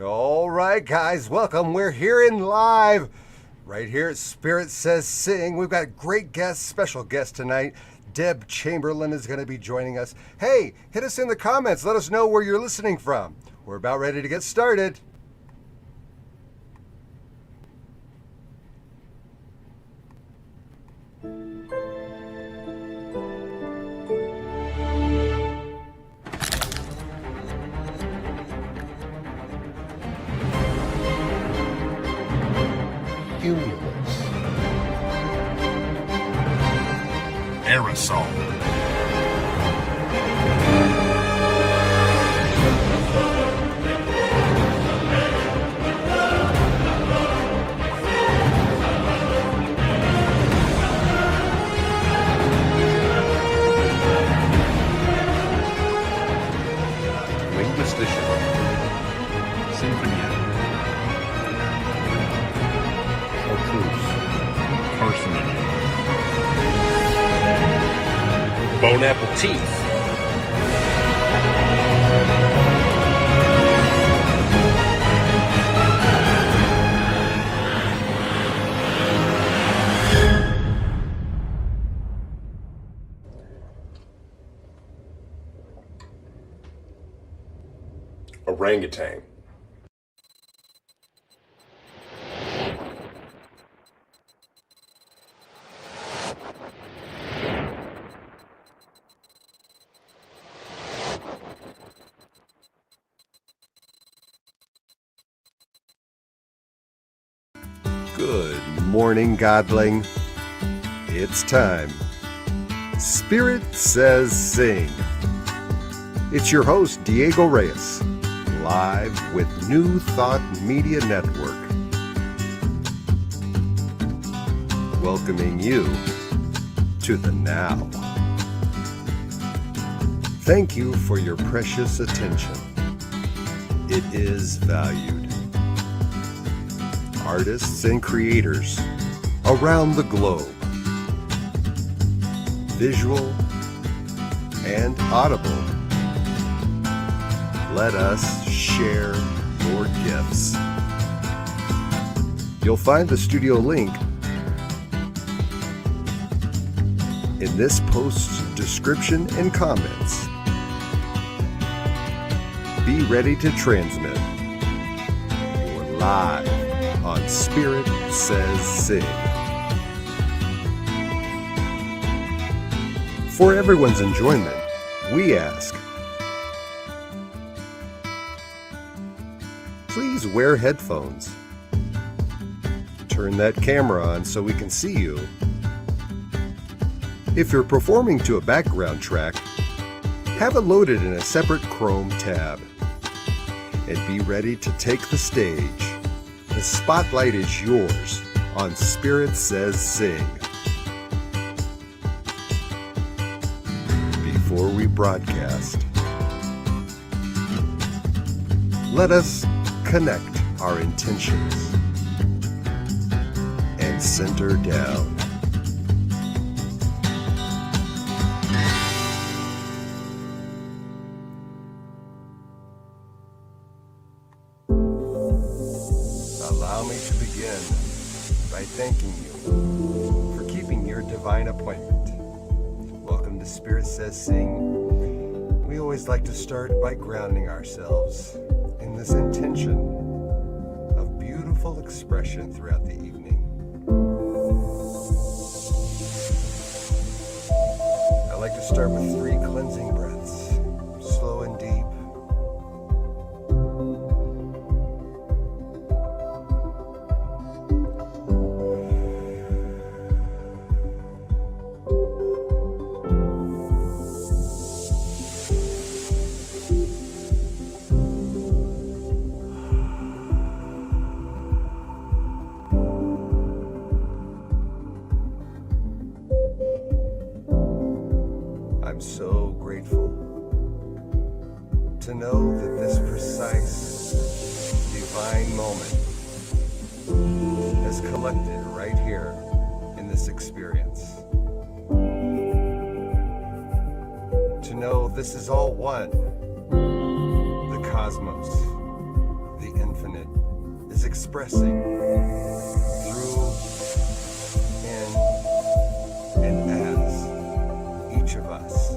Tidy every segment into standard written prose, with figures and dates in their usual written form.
All right, guys, welcome. We're here in live, right here at Spirit Says Sing. We've got great guests, special guest tonight. Deb Chamberlin is going to be joining us. Hey, hit us in the comments. Let us know where you're listening from. We're about ready to get started. Cumulus. Aerosol. Linguistician. Symphonia. Chartreuse. Parsonage. Bone apple teeth. Orangutan. Good morning, Godling. It's time. Spirit Says Sing. It's your host, Diego Reyes, live with New Thought Media Network. Welcoming you to the now. Thank you for your precious attention. It is valued. Artists and creators around the globe, visual and audible, let us share your gifts. You'll find the studio link in this post's description and comments. Be ready to transmit. You're live on Spirit Says Sing. For everyone's enjoyment, we ask, please wear headphones. Turn that camera on so we can see you. If you're performing to a background track, have it loaded in a separate Chrome tab. And be ready to take the stage. The spotlight is yours on Spirit Says Sing. Before we broadcast, let us connect our intentions and center down. Allow me to begin by thanking you for keeping your divine appointment. Welcome to Spirit Says Sing. We always like to start by grounding ourselves in this intention of beautiful expression throughout the evening. I like to start with 3 cleansing breaths, slow and deep. I'm so grateful to know that this precise, divine moment has collected right here in this experience. To know this is all one, the cosmos, the infinite. Infinite is expressing through and as each of us.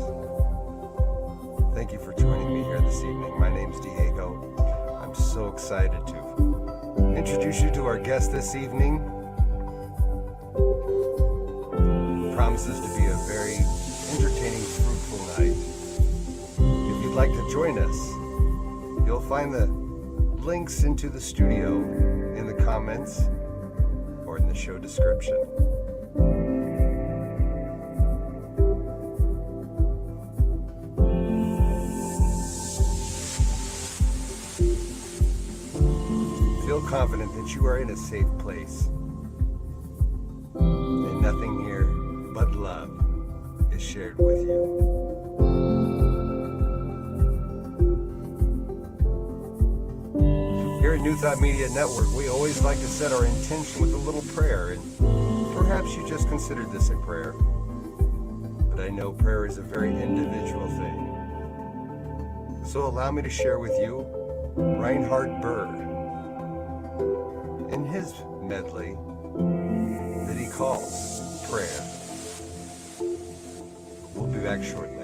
Thank you for joining me here this evening. My name's Diego. I'm so excited to introduce you to our guest this evening. Promises to be a very entertaining, fruitful night. If you'd like to join us, you'll find the links into the studio in the comments or in the show description. Feel confident that you are in a safe place, and nothing here but love is shared with you. Here at New Thought Media Network, we always like to set our intention with a little prayer, and perhaps you just considered this a prayer, but I know prayer is a very individual thing. So allow me to share with you Reinhard Bird and his medley that he calls prayer. We'll be back shortly.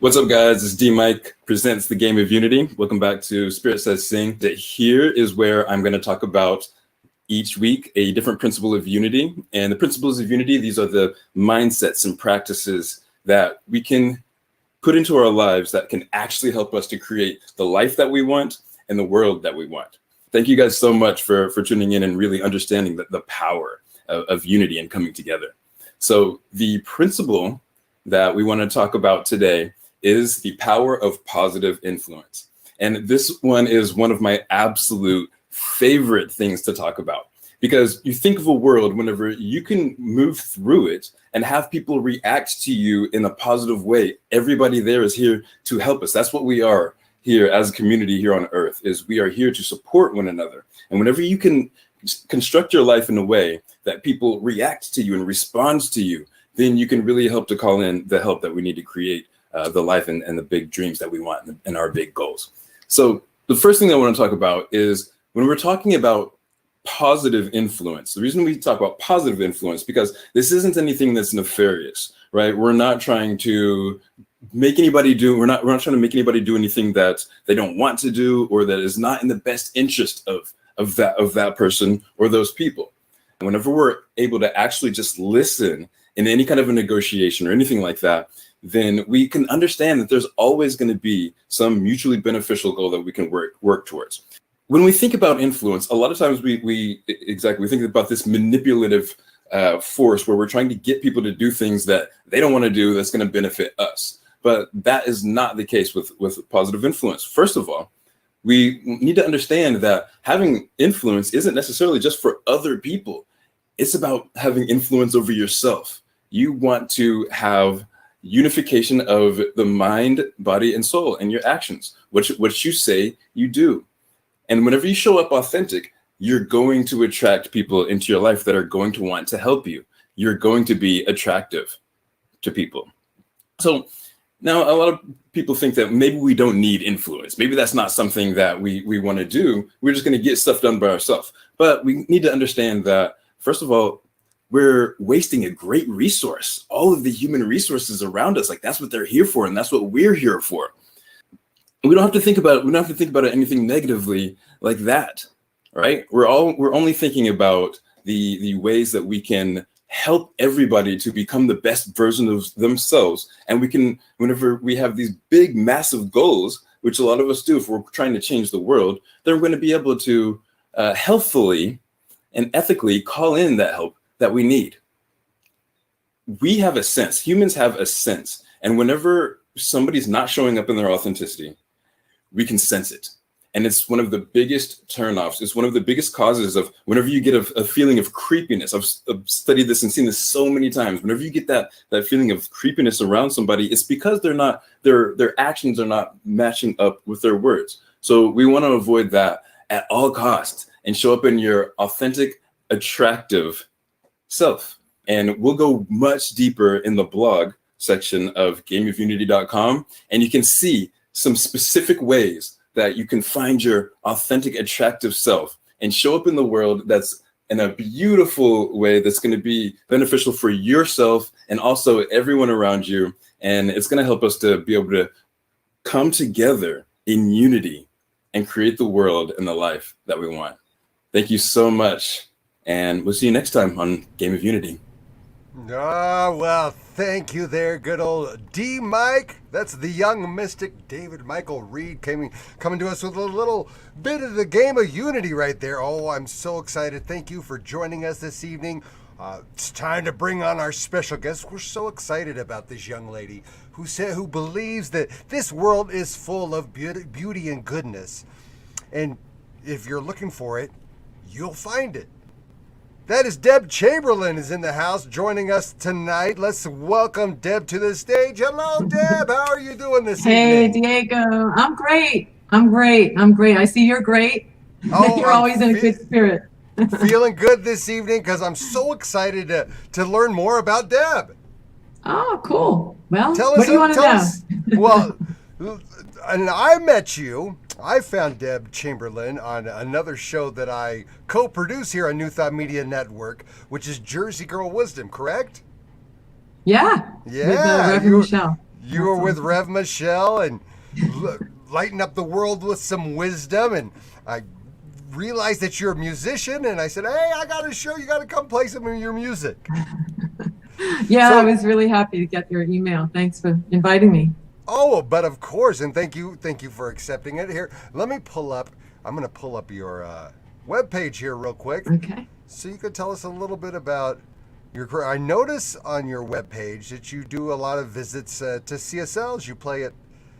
What's up, guys? It's D Mike presents the Game of Unity. Welcome back to Spirit Says Sing. Here is where I'm going to talk about each week a different principle of unity. And the principles of unity, these are the mindsets and practices that we can put into our lives that can actually help us to create the life that we want and the world that we want. Thank you guys so much for tuning in and really understanding the power of unity and coming together. So the principle that we want to talk about today is the power of positive influence. And this one is one of my absolute favorite things to talk about, because you think of a world whenever you can move through it and have people react to you in a positive way. Everybody there is here to help us. That's what we are here as a community here on earth, is we are here to support one another. And whenever you can construct your life in a way that people react to you and respond to you, then you can really help to call in the help that we need to create the life and the big dreams that we want and our big goals. So the first thing I want to talk about is when we're talking about positive influence. The reason we talk about positive influence, because this isn't anything that's nefarious, right? We're not trying to make anybody do, we're not trying to make anybody do anything that they don't want to do or that is not in the best interest of that person or those people. And whenever we're able to actually just listen in any kind of a negotiation or anything like that, then we can understand that there's always going to be some mutually beneficial goal that we can work towards. When we think about influence, a lot of times we think about this manipulative force where we're trying to get people to do things that they don't want to do that's going to benefit us. But that is not the case with positive influence. First of all, we need to understand that having influence isn't necessarily just for other people. It's about having influence over yourself. You want to have unification of the mind, body, and soul and your actions. What you say, you do. And whenever you show up authentic, you're going to attract people into your life that are going to want to help you. You're going to be attractive to people. So now a lot of people think that maybe we don't need influence. Maybe that's not something that we want to do. We're just going to get stuff done by ourselves. But we need to understand that, first of all, we're wasting a great resource. All of the human resources around us, like that's what they're here for, and that's what we're here for. We don't have to think about it anything negatively like that, right? We're only thinking about the ways that we can help everybody to become the best version of themselves. And we can, whenever we have these big, massive goals, which a lot of us do, if we're trying to change the world, then we're going to be able to healthfully and ethically call in that help that we need. We have a sense, humans have a sense. And whenever somebody's not showing up in their authenticity, we can sense it. And it's one of the biggest turnoffs. It's one of the biggest causes of whenever you get a feeling of creepiness. I've studied this and seen this so many times. Whenever you get that feeling of creepiness around somebody, it's because their actions are not matching up with their words. So we want to avoid that at all costs and show up in your authentic, attractive self. And we'll go much deeper in the blog section of gameofunity.com, and you can see some specific ways that you can find your authentic, attractive self and show up in the world that's in a beautiful way that's going to be beneficial for yourself and also everyone around you. And it's going to help us to be able to come together in unity and create the world and the life that we want. Thank you so much. And we'll see you next time on Game of Unity. Well, thank you there, good old D Mike. That's the young mystic David Michael Reed coming to us with a little bit of the Game of Unity right there. Oh, I'm so excited. Thank you for joining us this evening. It's time to bring on our special guest. We're so excited about this young lady who believes that this world is full of beauty and goodness. And if you're looking for it, you'll find it. That is Deb Chamberlin is in the house joining us tonight. Let's welcome Deb to the stage. Hello, Deb. How are you doing this evening? Hey, Diego. I'm great. I see you're great. Oh, you're always in a good spirit. Feeling good this evening because I'm so excited to learn more about Deb. Oh, cool. Well, what do you want to know? Well, and I met you. I found Deb Chamberlin on another show that I co-produce here on New Thought Media Network, which is Jersey Girl Wisdom, correct? Yeah. Yeah. With Reverend Michelle. You were with Rev Michelle and lighten up the world with some wisdom. And I realized that you're a musician, and I said, hey, I got a show. You got to come play some of your music. Yeah, So- I was really happy to get your email. Thanks for inviting me. Oh, but of course, and thank you for accepting it. Here, let me I'm going to pull up your webpage here real quick. Okay. So you could tell us a little bit about your career. I notice on your webpage that you do a lot of visits to CSLs. You play at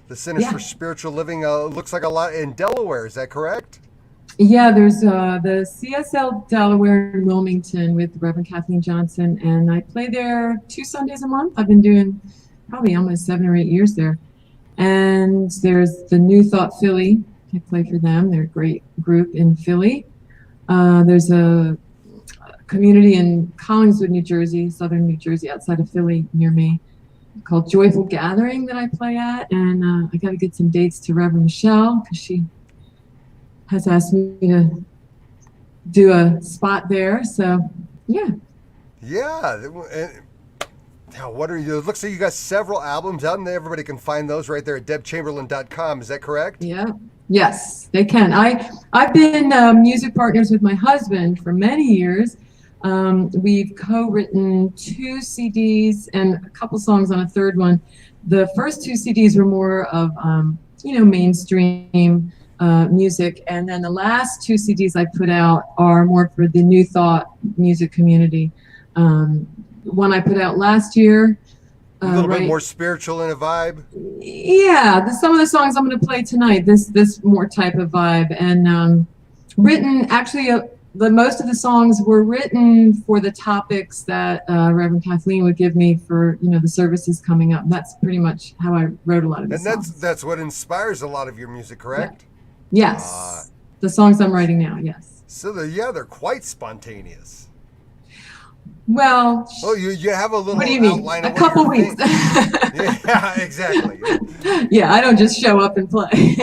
the Centers Yeah. for Spiritual Living, looks like a lot in Delaware. Is that correct? Yeah, there's the CSL Delaware in Wilmington with Reverend Kathleen Johnson, and I play there 2 Sundays a month. I've been doing probably almost 7 or 8 years there. And there's the New Thought Philly. I play for them. They're a great group in Philly. There's a community in Collingswood, New Jersey, southern New Jersey, outside of Philly near me, called Joyful Gathering that I play at. And I got to get some dates to Reverend Michelle because she has asked me to do a spot there. So, yeah. Yeah. And now, what are you? It looks like you got several albums out, and everybody can find those right there at debchamberlin.com. Is that correct? Yeah. Yes, they can. I've been music partners with my husband for many years. We've co-written 2 CDs and a couple songs on a third one. The first 2 CDs were more of mainstream music, and then the last 2 CDs I put out are more for the New Thought music community. One I put out last year. A little bit more spiritual in a vibe. Yeah, some of the songs I'm going to play tonight, this more type of vibe, and written actually. The most of the songs were written for the topics that Reverend Kathleen would give me for the services coming up. That's pretty much how I wrote a lot of the songs. And that's what inspires a lot of your music, correct? Yeah. Yes, the songs I'm writing now. Yes. So they're quite spontaneous. Well, you have a little what do you mean? outline A of what couple you're weeks. thinking. Yeah, exactly. Yeah, I don't just show up and play.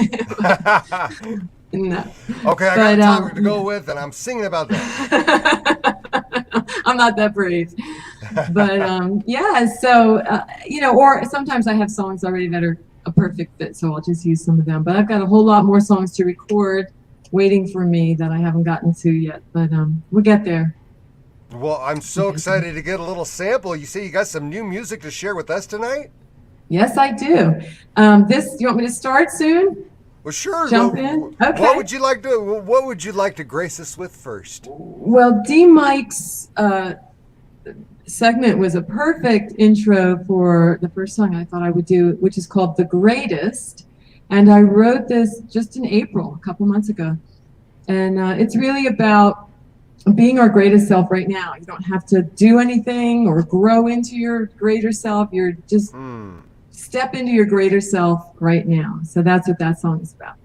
No. Okay, I got a topic to go with, and I'm singing about that. I'm not that brave. But yeah, so, or sometimes I have songs already that are a perfect fit, so I'll just use some of them. But I've got a whole lot more songs to record waiting for me that I haven't gotten to yet. But we'll get there. Well, I'm so excited to get a little sample. You say you got some new music to share with us tonight? Yes, I do. You want me to start soon? Well, sure. Jump in? Okay. What would you like to grace us with first? Well, D. Mike's segment was a perfect intro for the first song I thought I would do, which is called The Greatest. And I wrote this just in April, a couple months ago. And it's really about being our greatest self right now. You don't have to do anything or grow into your greater self. You're just step into your greater self right now. So that's what that song is about.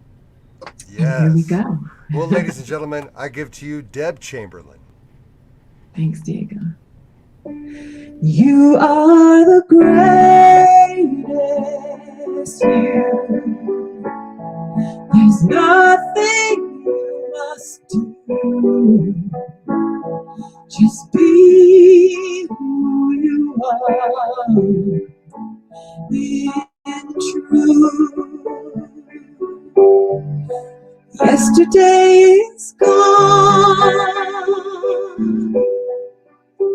Yes. And here we go. Well, ladies and gentlemen, I give to you Deb Chamberlin. Thanks, Diego. You are the greatest. There's nothing you must do. Just be who you are. In truth. Yesterday is gone.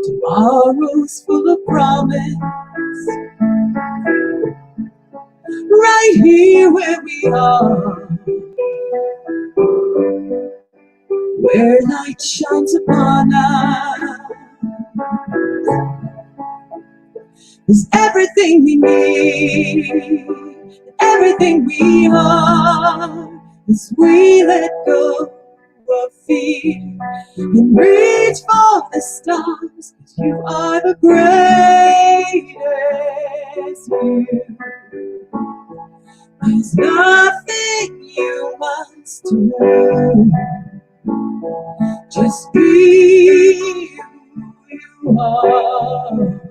Tomorrow's full of promise. Right here where we are, where light shines upon us, is everything we need, everything we are, as we let go of fear and reach for the stars. You are the greatest. There's nothing you must do. Just be who you are.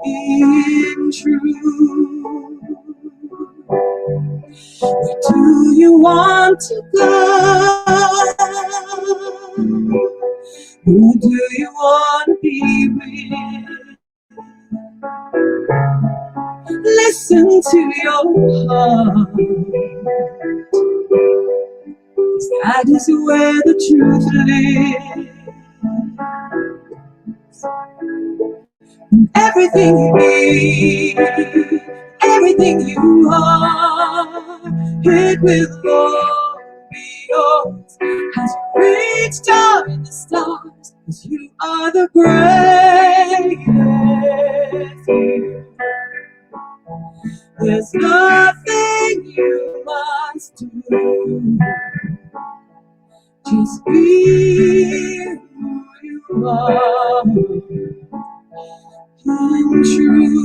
In truth, where do you want to go? Who do you want to be with? listen to your heart, 'cause that is where the truth lives. And everything you need, everything you are, it will all be yours as you reach down in the stars, 'cause you are the greatest. There's nothing you must do, just be who you are in truth.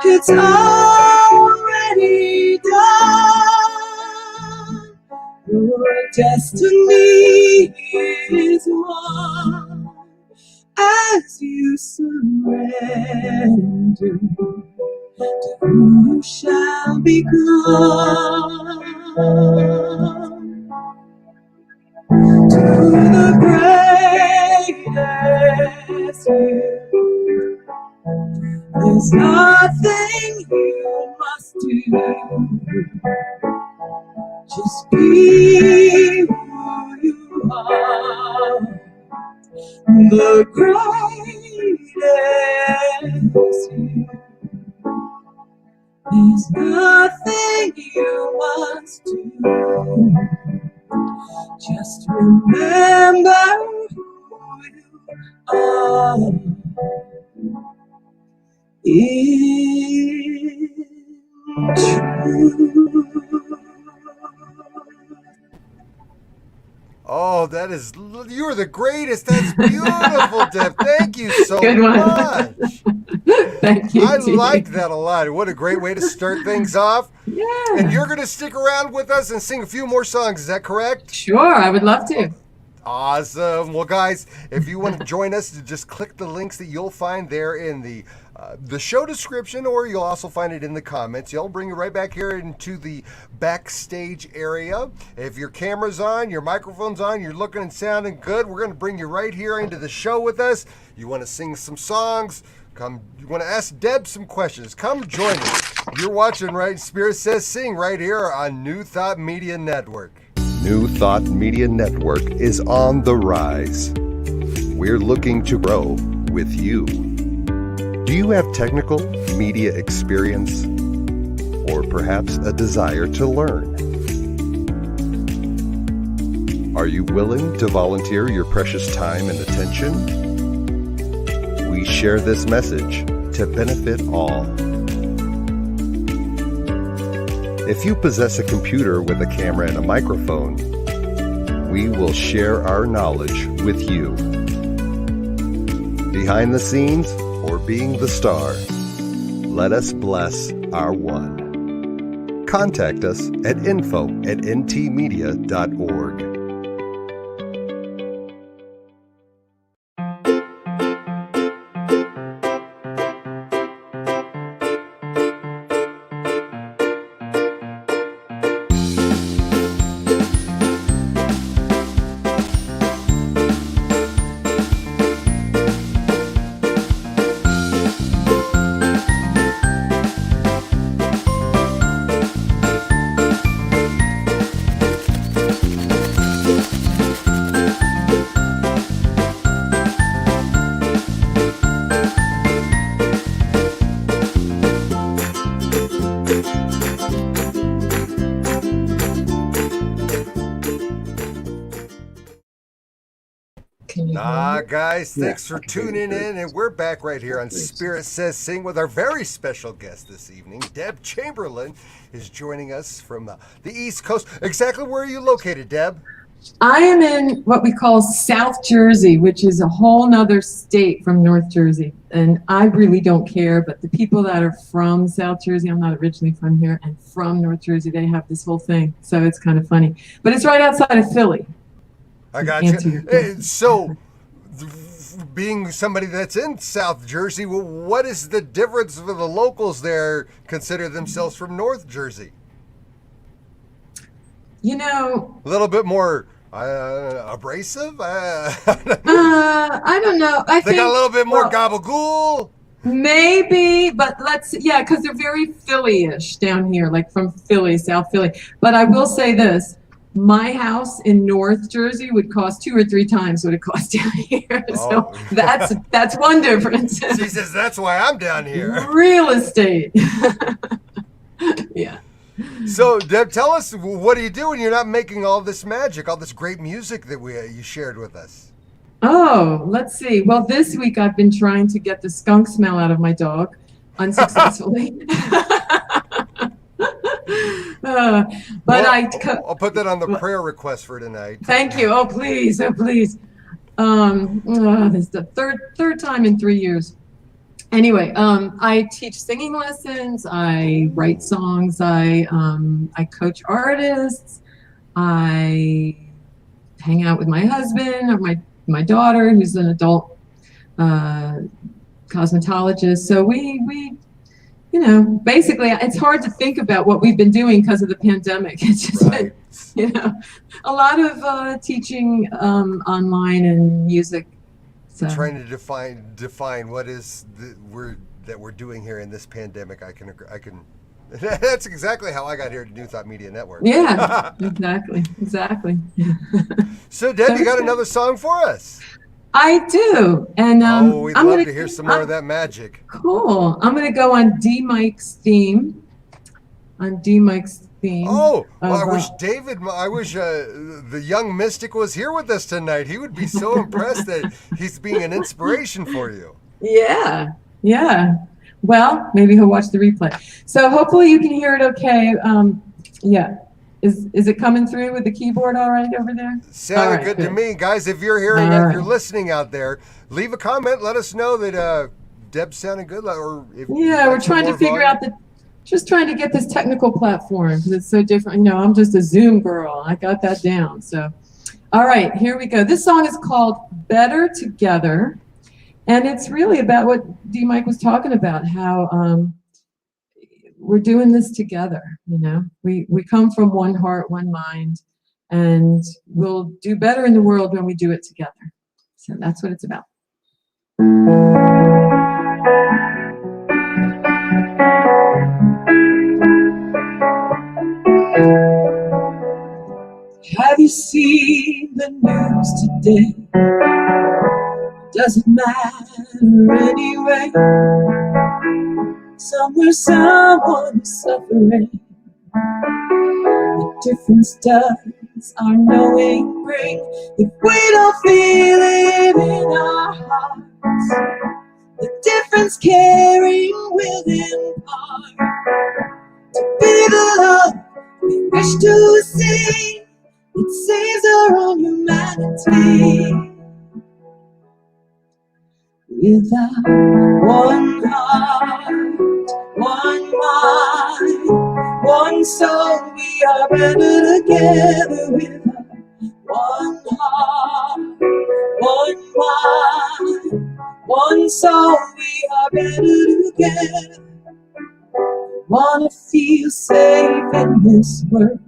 It's already done. Your destiny is won as you surrender to who you shall become. To the greatest you. There's nothing you must do, just be who you are. The greatest you. There's nothing you must do, just remember who you are in truth. Oh, that is, you are the greatest. That's beautiful, Deb. Thank you so Good one. much. Thank you. I T. like that a lot. What a great way to start things off. Yeah. And you're going to stick around with us and sing a few more songs. Is that correct? Sure, I would love to. Awesome. Well, guys, if you want to join us, just click the links that you'll find there in the show description, or you'll also find it in the comments. You'll bring you right back here into the backstage area. If your camera's on, your microphone's on, you're looking and sounding good, we're going to bring you right here into the show with us. You want to sing some songs, come. You want to ask Deb some questions, come join us. You're watching Right Spirit Says Sing right here on New Thought Media Network. New Thought Media Network is on the rise. We're looking to grow with you. Do you have technical media experience, or perhaps a desire to learn? Are you willing to volunteer your precious time and attention? We share this message to benefit all. If you possess a computer with a camera and a microphone, we will share our knowledge with you. Behind the scenes, or being the star, let us bless our one. Contact us at info@ntmedia.org. Guys, thanks for tuning in, and we're back right here on Spirit Says Sing with our very special guest this evening. Deb Chamberlin is joining us from the East Coast. Exactly where are you located, Deb? I am in what we call South Jersey, which is a whole nother state from North Jersey. And I really don't care, but the people that are from South Jersey, I'm not originally from here, and from North Jersey, they have this whole thing. So it's kind of funny. But it's right outside of Philly. I got you. So, being somebody that's in South Jersey, well, what is the difference for the locals there consider themselves from North Jersey? You know, a little bit more Abrasive? I don't know. I They think got a little bit more well, gabagool. maybe, but yeah, because they're very Philly-ish down here, like from Philly, South Philly. But I will say this. My house in North Jersey would cost 2 or 3 times what it costs down here. So Oh. that's one difference. She says, that's why I'm down here. Real estate. Yeah. So, Deb, tell us, what do you do when you're not making all this magic, all this great music that you shared with us? Oh, let's see. Well, this week I've been trying to get the skunk smell out of my dog unsuccessfully. But well, I'll put that on the prayer request for tonight. Thank you. Oh, please. Oh, please. This is the third time in 3 years. Anyway, I teach singing lessons. I write songs. I coach artists. I hang out with my husband or my daughter, who's an adult cosmetologist. So we basically it's hard to think about what we've been doing because of the pandemic. It's just Right. been, a lot of teaching online and music. So. Trying to define what is that we're doing here in this pandemic. I can that's exactly how I got here to New Thought Media Network. Yeah, exactly. So, Deb, you got another song for us? I do, and we'd love to hear some more of that magic. Cool. I'm gonna go on D Mike's theme. Oh, well, I wish the young mystic was here with us tonight. He would be so impressed that he's being an inspiration for you. Yeah. Well, maybe he'll watch the replay. So hopefully you can hear it okay. Yeah. Is it coming through with the keyboard all right over there? Sounded good to me. Guys, if you're hearing if you're listening out there, leave a comment. Let us know that Deb sounded good. Or if we're trying to figure out just trying to get this technical platform because it's so different. I'm just a Zoom girl. I got that down. So, all right, here we go. This song is called Better Together. And it's really about what D. Mike was talking about, how we're doing this together. We come from one heart, one mind, and we'll do better in the world when we do it together. So that's what it's about. Have you seen the news today? Doesn't matter anyway. Somewhere someone is suffering. The difference does our knowing bring. If we don't feel it in our hearts, the difference caring will impart. To be the love we wish to see, it saves our own humanity. Without one heart, one mind, one soul, we are better together. Without one heart, one mind, one soul, we are better together. Wanna feel safe in this world,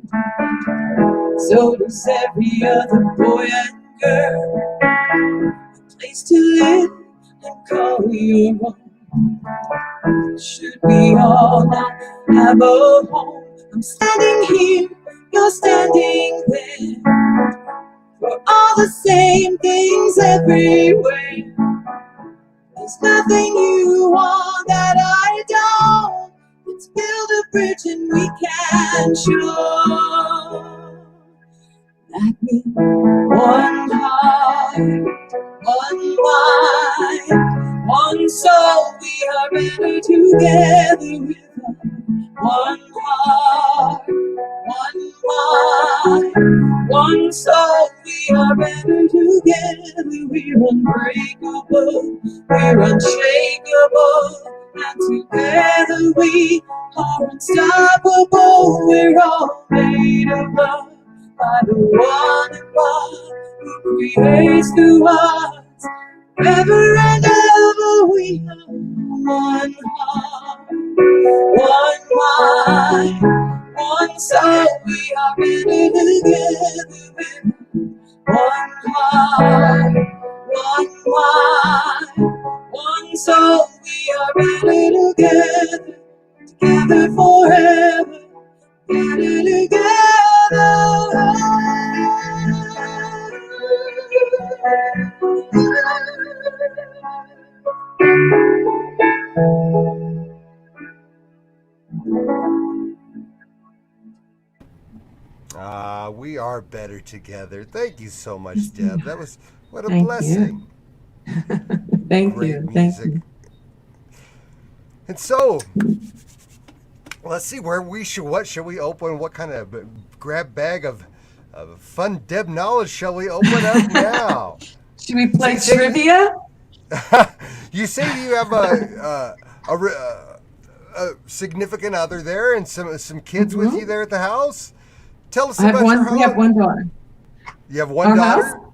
so does every other boy and girl. A place to live and call your own. Should we all now have a home? I'm standing here, you're standing there. For all the same things everywhere. There's nothing you want that I don't. Let's build a bridge and we can show that with one heart, one mind, one soul, we are better together. With one heart, one mind, one soul, we are better together. We're unbreakable, we're unshakable, and together we are unstoppable. We're all made of love by the one above who creates through us. Forever and ever we have one heart, one mind, one soul. We are better together. together forever, better We are better together. Thank you so much, Deb. That was what a Thank blessing. you. Thank Great you. music. Thank you. And so, let's see what shall we open? What kind of grab bag of fun Deb knowledge shall we open up now? Should we play trivia? You say you have a significant other there and some kids with you there at the house. Tell us about your home. We have one daughter. You have one Our daughter? house?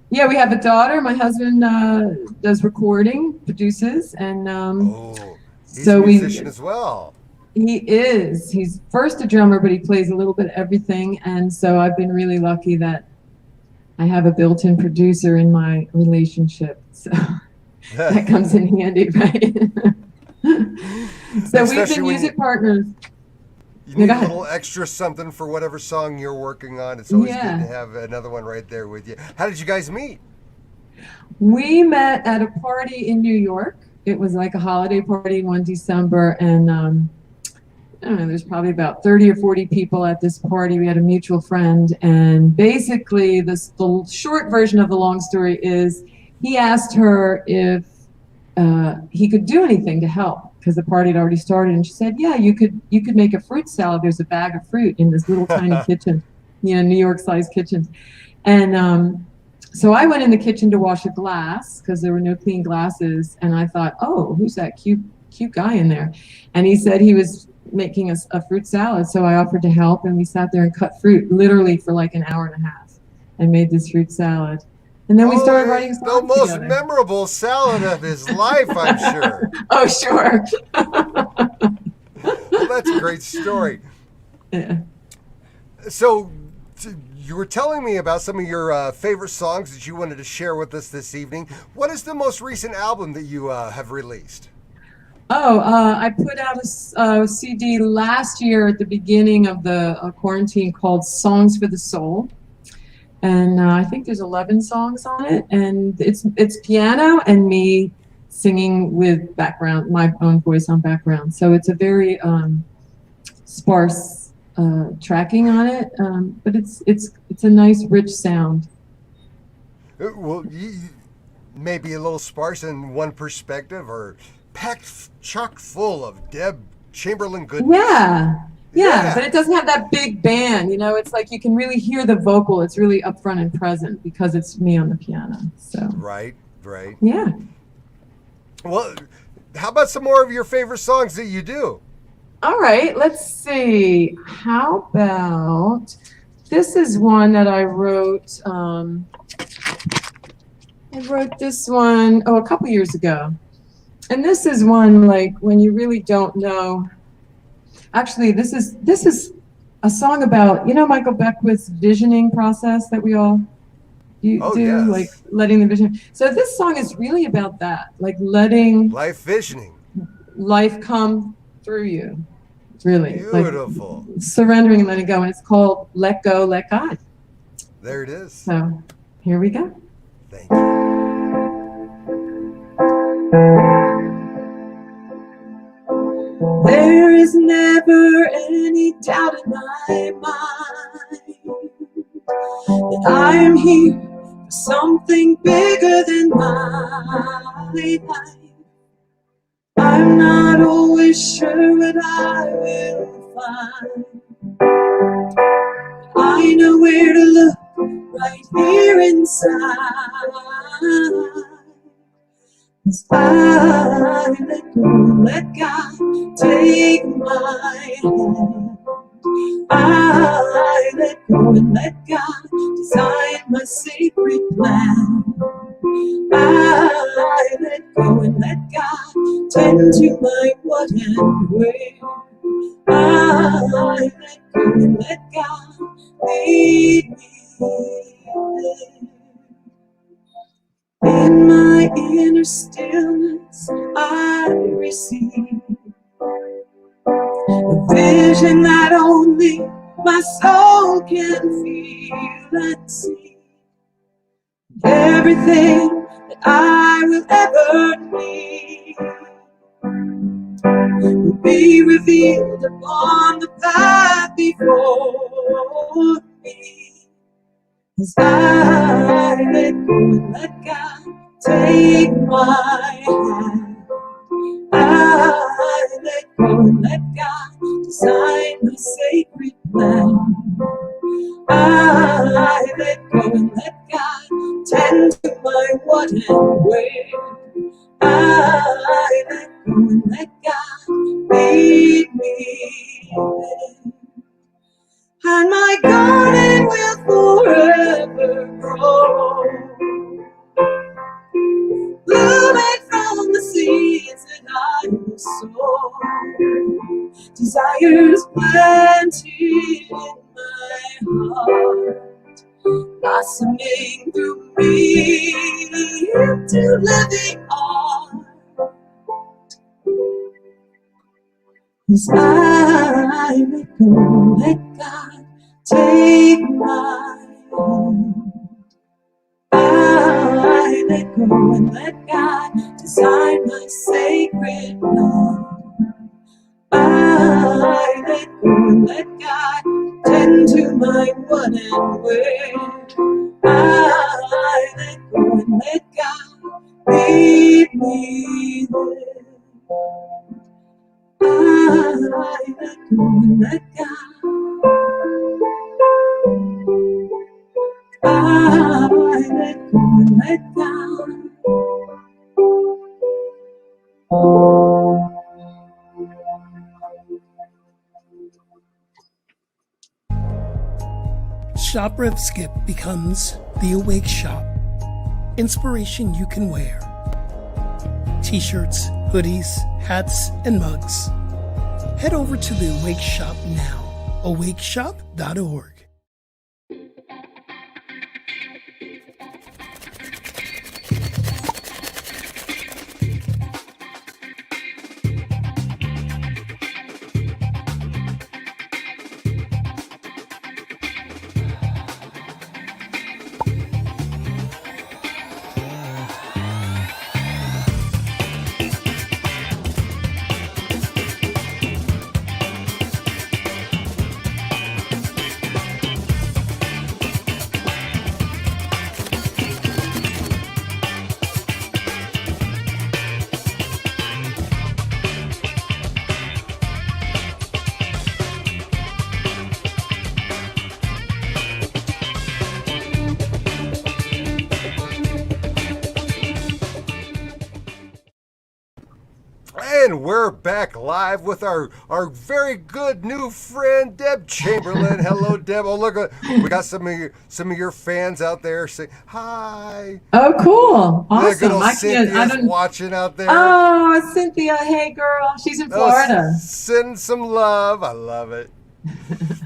Yeah, we have a daughter. My husband does recording, produces, and he's a musician as well. He is. He's first a drummer, but he plays a little bit of everything. And so I've been really lucky that I have a built-in producer in my relationship. So that comes in handy, right? So we've been music partners. You need a little extra something for whatever song you're working on. It's always good to have another one right there with you. How did you guys meet? We met at a party in New York. It was like a holiday party one December, and I don't know, there's probably about 30 or 40 people at this party. We had a mutual friend, and basically the short version of the long story is he asked her if he could do anything to help, because the party had already started, and she said, yeah, you could make a fruit salad. There's a bag of fruit in this little tiny kitchen, New York-sized kitchens. And so I went in the kitchen to wash a glass because there were no clean glasses, and I thought, oh, who's that cute guy in there? And he said he was making a fruit salad, so I offered to help, and we sat there and cut fruit literally for like an hour and a half and made this fruit salad. And then we started writing songs the most together. memorable salad of his life, I'm sure. Oh, sure. Well, that's a great story. Yeah. So you were telling me about some of your favorite songs that you wanted to share with us this evening. What is the most recent album that you have released? Oh, I put out a CD last year at the beginning of the quarantine called Songs for the Soul. And I think there's 11 songs on it, and it's piano and me singing with background, my own voice on background. So it's a very sparse tracking on it, but it's a nice, rich sound. Well, maybe a little sparse in one perspective, or packed chock full of Deb Chamberlin goodness. Yeah, but it doesn't have that big band, it's like you can really hear the vocal. It's really upfront and present because it's me on the piano. So Right. Yeah. Well, how about some more of your favorite songs that you do? All right, let's see. How about, this is one that I wrote. I wrote this one, a couple years ago. And this is one like when you really don't know. Actually, this is a song about, Michael Beckwith's visioning process that we all do, yes. like letting the vision. So this song is really about that, like letting life visioning, life come through you. Really beautiful, like surrendering and letting go. And it's called Let Go, Let God. There it is. So here we go. Thank you. There is never any doubt in my mind that I am here for something bigger than my life. I'm not always sure what I will find. I know where to look, right here inside. 'Cause I let go and let God take my hand. I let go and let God design my sacred plan. I let go and let God tend to my what and where. I let go and let God lead me there. In my inner stillness I receive a vision that only my soul can feel and see. Everything that I will ever need will be revealed upon the path before me. As I let go and let God take my hand, I let go and let God design the sacred plan. I let go and let God tend to my what and where. I let go and let God lead me there. And my garden will forever grow, blooming from the seeds that I will sow. Desires planted in my heart, blossoming through me into living art. As I let go, let God take my hand. I let go and let God design my sacred love. I let go and let God tend to my what and where. I let go and let God lead me there. I let go and let God. I let go and let God. Shop Rev Skip becomes the Awake Shop. Inspiration you can wear. T-shirts, hoodies, hats, and mugs. Head over to the Awake Shop now. awakeshop.org. And we're back live with our very good new friend Deb Chamberlin. Hello, Deb. Oh, look, we got some of your fans out there saying hi. Oh, cool. Yeah, good Awesome. old Cynthia's watching out there. Oh, Cynthia. Hey, girl. She's in Florida. Send some love. I love it.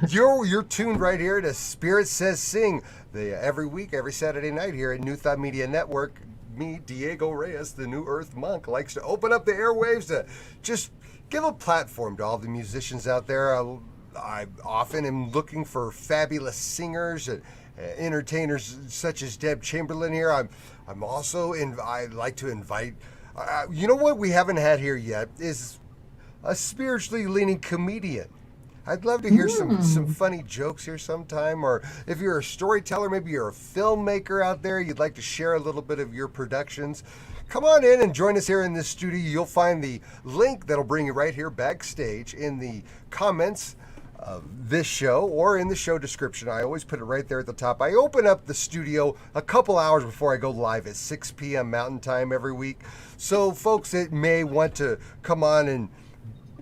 You're tuned right here to Spirit Says Sing every week, every Saturday night here at New Thought Media Network. Me, Diego Reyes, the New Earth Monk, likes to open up the airwaves to just give a platform to all the musicians out there. I often am looking for fabulous singers and entertainers such as Deb Chamberlin here. I'm also I like to invite. You know what we haven't had here yet is a spiritually leaning comedian. I'd love to hear some funny jokes here sometime, or if you're a storyteller, maybe you're a filmmaker out there, you'd like to share a little bit of your productions, come on in and join us here in this studio. You'll find the link that'll bring you right here backstage in the comments of this show or in the show description. I always put it right there at the top. I open up the studio a couple hours before I go live at 6 p.m. Mountain Time every week. So folks that may want to come on and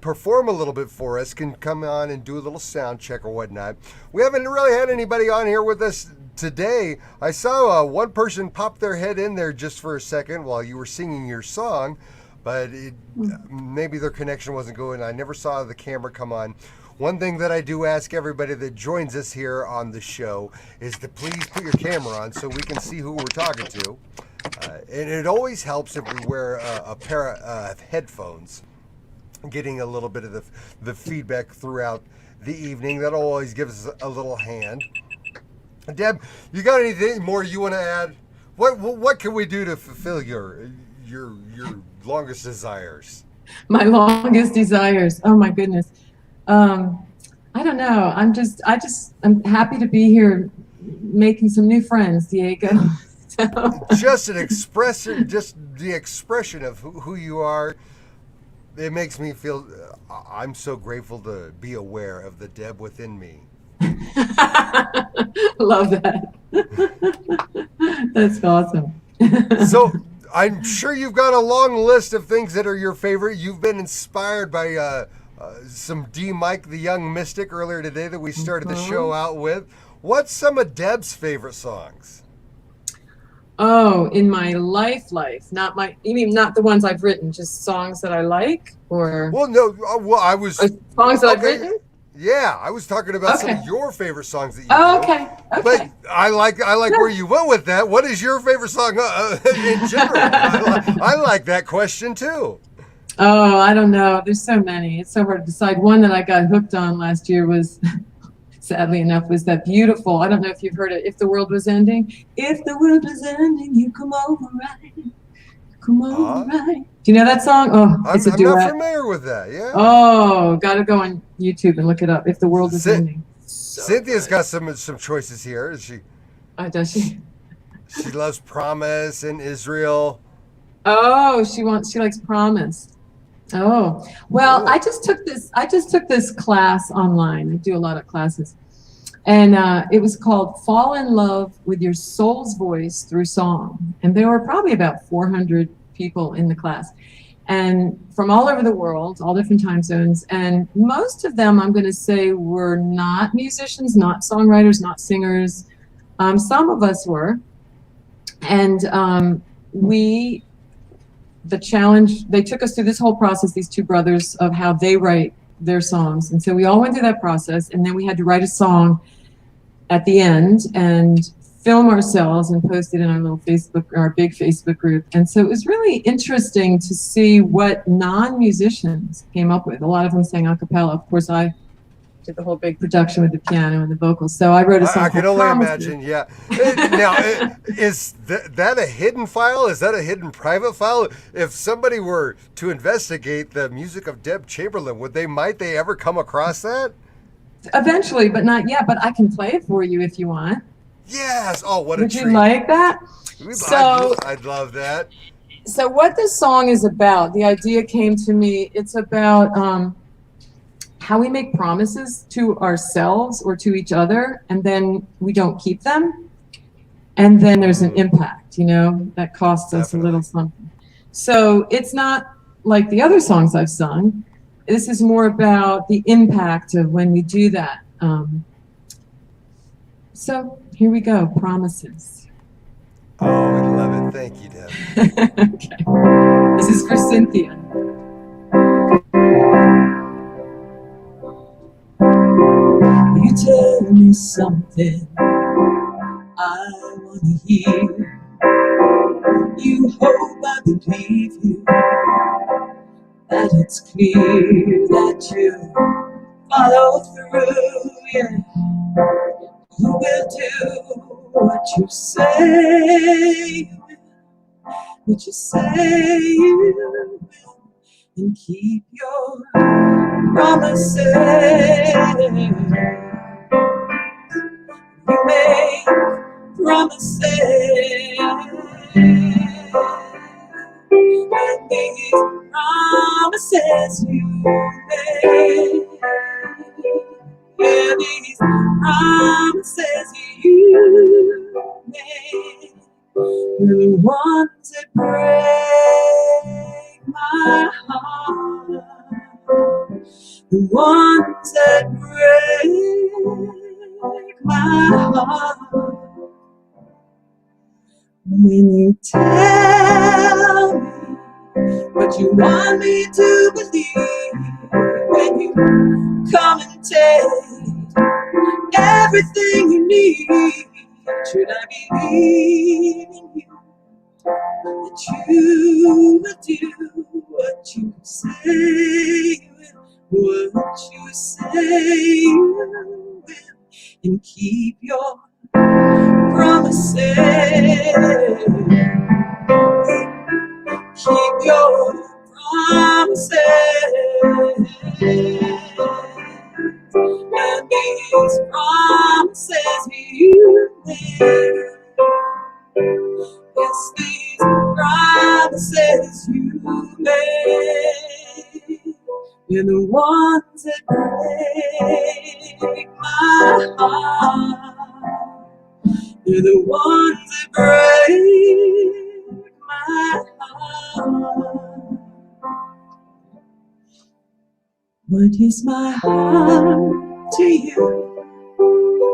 perform a little bit for us can come on and do a little sound check or whatnot. We haven't really had anybody on here with us today. I saw one person pop their head in there just for a second while you were singing your song, but maybe their connection wasn't good. I never saw the camera come on. One thing that I do ask everybody that joins us here on the show is to please put your camera on so we can see who we're talking to. And it always helps if we wear a pair of headphones. getting a little bit of the feedback throughout the evening. That always gives us a little hand. Deb, you got anything more you want to add? What can we do to fulfill your longest desires? My longest desires. Oh my goodness. I don't know. I'm happy to be here making some new friends, Diego. Just the expression of who you are. It makes me feel, I'm so grateful to be aware of the Deb within me. Love that. That's awesome. So I'm sure you've got a long list of things that are your favorite. You've been inspired by some D. Mike, the Young Mystic, earlier today that we started the show out with. What's some of Deb's favorite songs? Oh, in my life, not you mean not the ones I've written, just songs that I like, or? Well, no, I was songs that I've written. Yeah, I was talking about some of your favorite songs that you Oh, do. okay. But I like where you went with that. What is your favorite song in general? I like that question too. Oh, I don't know. There's so many. It's so hard to decide. One that I got hooked on last year was, sadly enough, was that beautiful, I don't know if you've heard it, If the World Was Ending. If the world was ending, you come over right. Come over right. Do you know that song? Oh, it's a duet. I'm not familiar with that, yeah. Oh, gotta go on YouTube and look it up. If the World Was Ending. Cynthia's got some choices here. Oh, does she? She loves Promise and Israel. Oh, she likes Promise. Oh, well, Cool. I just took this class online. I do a lot of classes. And it was called Fall in Love with Your Soul's Voice Through Song. And there were probably about 400 people in the class, and from all over the world, all different time zones. And most of them, I'm going to say, were not musicians, not songwriters, not singers. Some of us were. And the challenge, they took us through this whole process, these two brothers, of how they write their songs. And so we all went through that process, and then we had to write a song at the end and film ourselves and post it in our big Facebook group. And so it was really interesting to see what non-musicians came up with. A lot of them sang a cappella. Of course, I did the whole big production with the piano and the vocals. So I wrote a song. I can only imagine, yeah. Now, is that a hidden file? Is that a hidden private file? If somebody were to investigate the music of Deb Chamberlin, might they ever come across that? Eventually, but not yet. But I can play it for you if you want. Yes. Oh, what a treat. Would you like that? I'd love that. So what this song is about, the idea came to me, it's about how we make promises to ourselves or to each other, and then we don't keep them. And then there's an impact, that costs us a little something. So it's not like the other songs I've sung. This is more about the impact of when we do that. So here we go, Promises. Oh, I love it. Thank you, Deb. Okay. This is for Cynthia. You tell me something I want to hear. You hope I believe you, that it's clear that you follow through, yeah. You will do what you say you will, what you say you will, and keep your promises. You make promises, and these promises you make. Yeah, these promises you make are the ones that break my heart, the ones that break my heart. When you tell me what you want me to believe, when you come and take everything you need, should I believe in you, that you will do what you say you will, what you say you will, and keep your promises. Keep your promises. And these promises you made. Yes, these promises you made. You're the ones that break my heart. You're the ones that break my heart. What is my heart to you?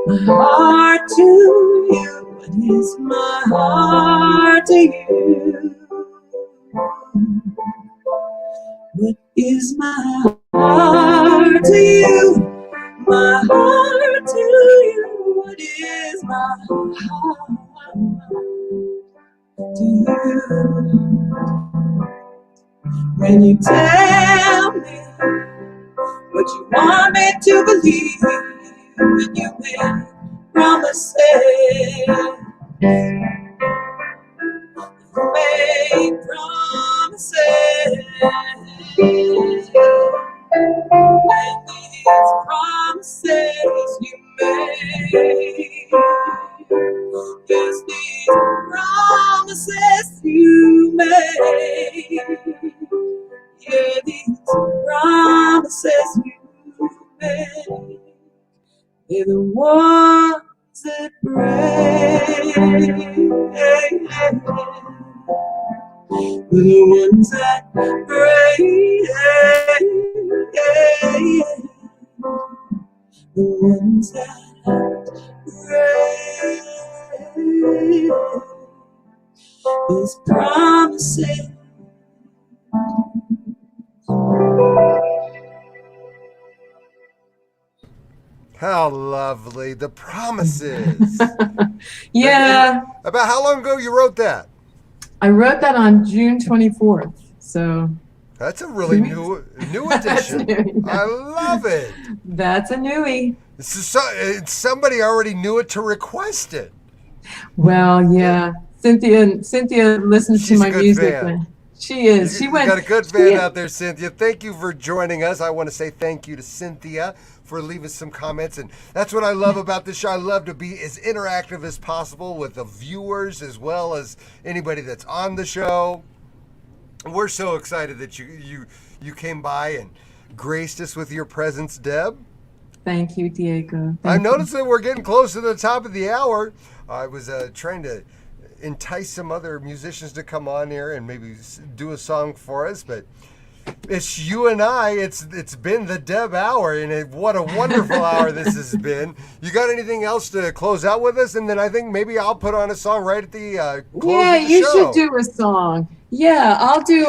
My heart to you. What is my heart to you? What is my heart to you? My heart to you. What is my heart to you? When you tell me what you want me to believe, when you make promises, you make promises, and these promises you made, yes, these promises you made, yeah, these promises you made, they're the ones that break. They're the ones that break. The ones that break. These promises. How lovely. The promises. Yeah. About how long ago you wrote that? I wrote that on June 24th. So That's a really new addition. new, yeah. I love it. That's a newie. Somebody already knew it to request it. Well, yeah. Cynthia listens She's to a my good music. fan. She is. You got a good fan out there, Cynthia. Thank you for joining us. I want to say thank you to Cynthia for leaving some comments. And that's what I love about this show. I love to be as interactive as possible with the viewers as well as anybody that's on the show. We're so excited that you came by and graced us with your presence, Deb. Thank you, Diego. I noticed that we're getting close to the top of the hour. I was trying to entice some other musicians to come on here and maybe do a song for us, but it's you and I. It's been the Deb hour, and what a wonderful hour this has been. You got anything else to close out with us? And then I think maybe I'll put on a song right at the close Yeah, of the you show. should do a song. Yeah, I'll do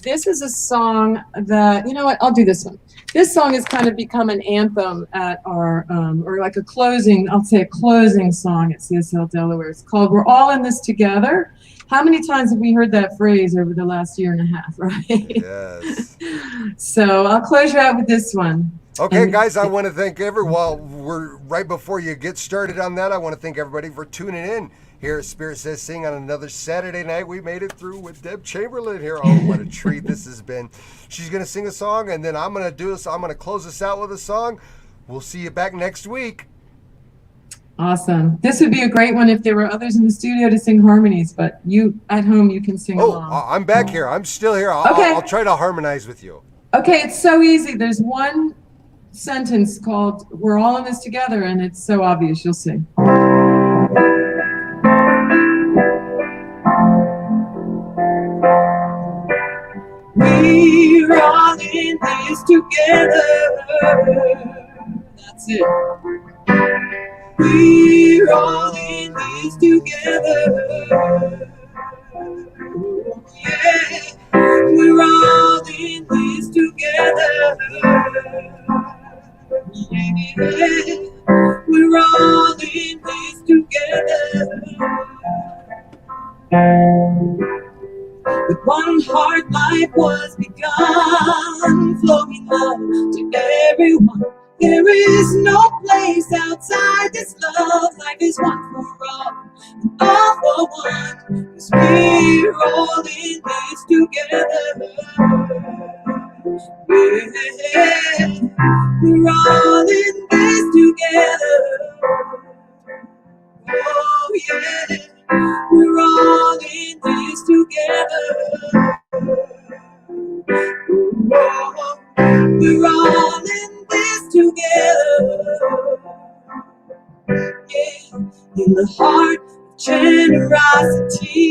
this is a song that, you know what, I'll do this one. This song has kind of become an anthem at our, or like a closing, I'll say a closing song at CSL Delaware. It's called We're All in This Together. How many times have we heard that phrase over the last year and a half, right? Yes. So I'll close you out with this one. Okay, And- guys, I want to thank everyone. While we're right before you get started on that, I want to thank everybody for tuning in here at Spirit Says Sing on another Saturday night. We made it through with Deb Chamberlin here. Oh, what a treat this has been. She's going to sing a song, and then I'm going to close us out with a song. We'll see you back next week. Awesome. This would be a great one if there were others in the studio to sing harmonies, but you at home, you can sing along. I'm back here. I'm still here. Okay. I'll try to harmonize with you. Okay, it's so easy. There's one sentence called We're All in This Together, and it's so obvious. You'll see. We're all in this together. That's it. We're all in this together. Yeah, we're all in this together. Yeah, we're all in this together. life was begun, flowing love to everyone. There is no place outside this love. Life is one for all, and all for one. 'Cause we're all in this together. Yeah, we're all in this together. Oh yeah, we're all in this together. Oh, we're all in this together. Yeah, in the heart of generosity,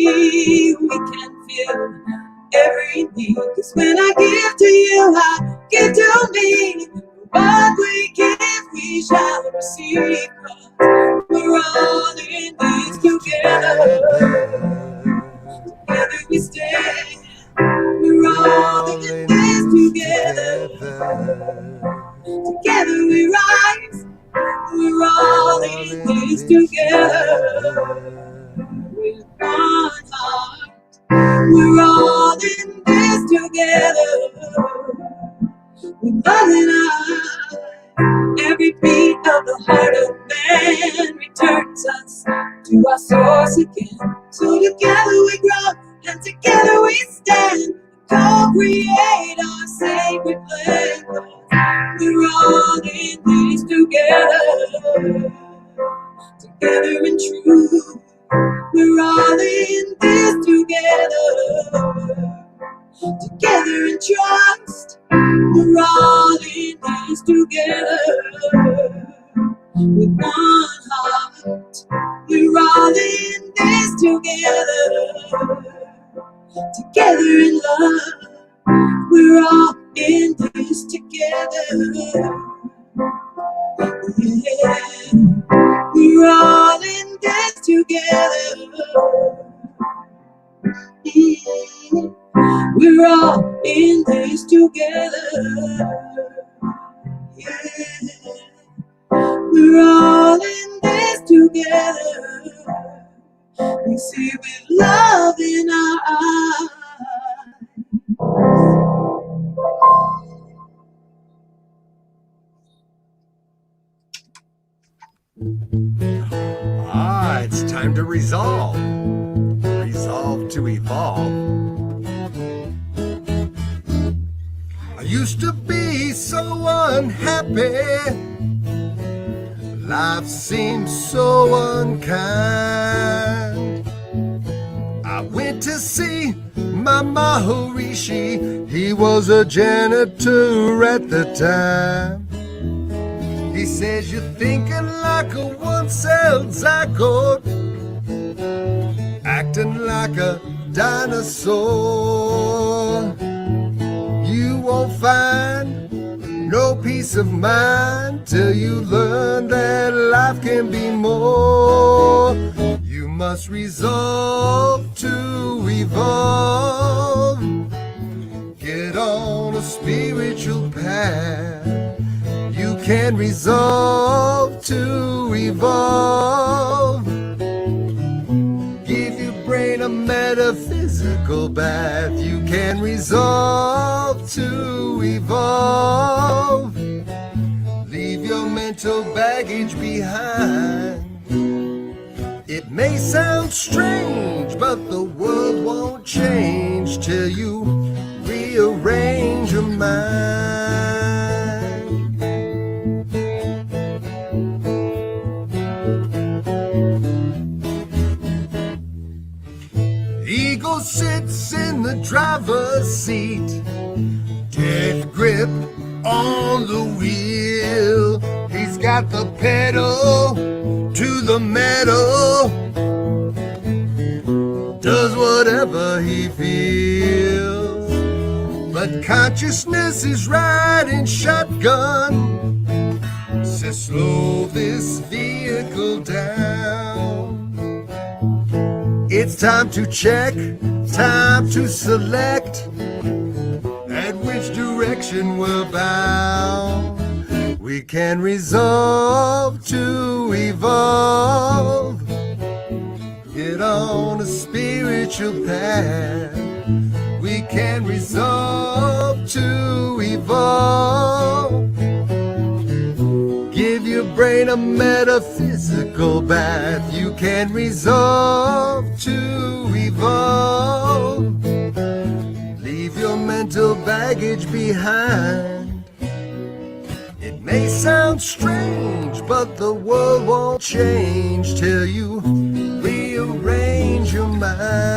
we can feel every need. 'Cause when I give to you, I give to me. What we give, we shall receive. 'Cause we're all in this together. Together we stand. We're all in this together. Together we rise. We're all in this together. With one heart. We're all in this together. With love in our eyes. Every beat of the heart of man returns us to our source again. So together we grow and together we stand. Co-create our sacred plan. We're all in this together. Together in truth. We're all in this together. Together in trust. We're all in this together. With one heart. We're all in this together. Together in love. We're all in this together. Yeah. We're all in this together. We're all in this together. Yeah. We're all in this together. We see with love in our eyes. It's time to resolve. Resolve to evolve. I used to be so unhappy. Life seemed so unkind. I went to see my Maharishi. He was a janitor at the time. He says you're thinking like a one-celled zygote, acting like a dinosaur. You won't find no peace of mind till you learn that life can be more. You must resolve to evolve. Get on a spiritual path. You can resolve to evolve. Give your brain a metaphysical bath. You can resolve to evolve. Leave your mental baggage behind. It may sound strange, but the world won't change till you rearrange your mind. Ego sits in the driver's seat, dead grip on the wheel. He's got the pedal to the metal, does whatever he feels. But consciousness is riding shotgun, says slow this vehicle down. It's time to check, time to select at which direction we're bound. We can resolve to evolve. Get on a spiritual path. We we can resolve to evolve. Give your brain a metaphysical bath. You can resolve to evolve. Leave your mental baggage behind. It may sound strange, but the world won't change till you rearrange your mind.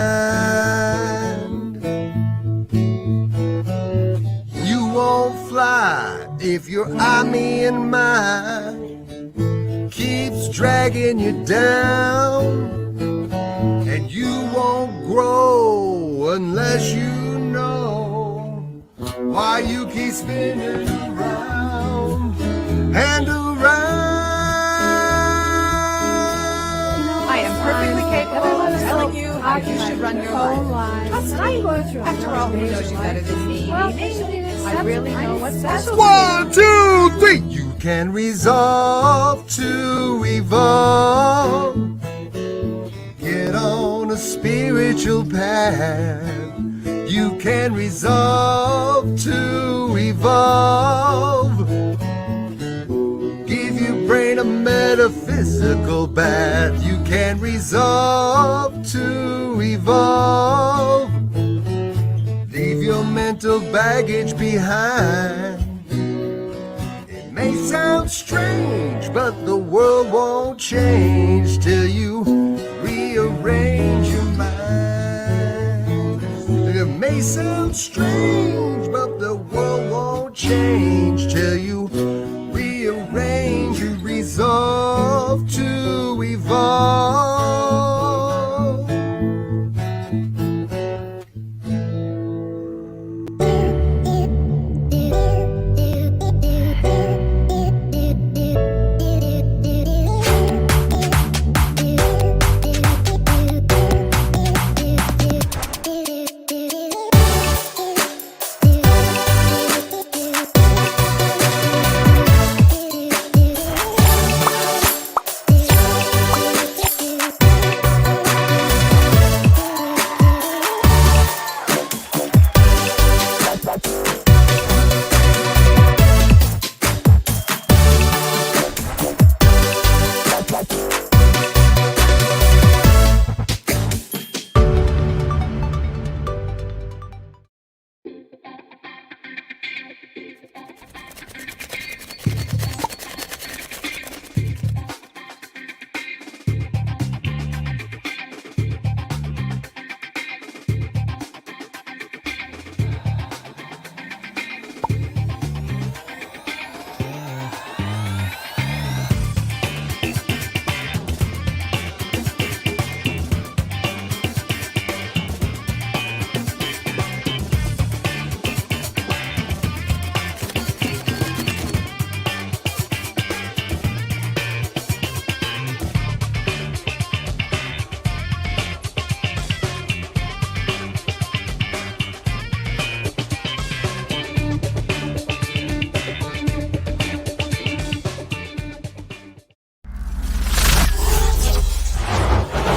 You won't fly if your I, me, and mine keeps dragging you down. And you won't grow unless you know why you keep spinning around and around. I am perfectly capable of telling you how you should run your life. Trust me. After all, who knows you better than me? I really know what's best. 1, 2, 3. You can resolve to evolve. Get on a spiritual path. You can resolve to evolve. Give your brain a metaphysical bath. You can resolve to evolve. Leave your mental baggage behind. It may sound strange, but the world won't change till you rearrange your mind. It may sound strange,